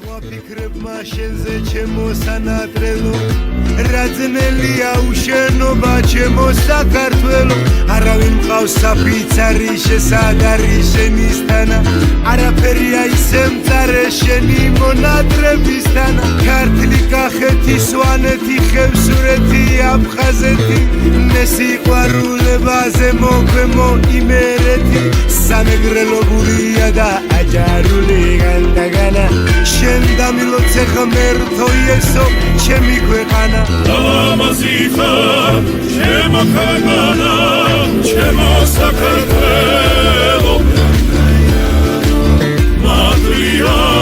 ფიქრებმა შენზე ჩემო სანატრელო რაძნელია უშენობა ჩემო საქართველო არავინ მყავს საფიცარი შესადარი შენისთანა არაფერია ისე მწარე შენი მონატრებისთანა ქართლი კახეთი სვანეთი ხევსურეთი აფხაზეთი მესიყვარულებაზე მოგვემო იმერეთი სამეგრელო გურია და აჯარული განდაგანა შენ დამილოცე ღმერთო იესო ჩემი ქვეყანა ლამაზითა ჩემო ქვეყანა ჩემო საქართველო მატრია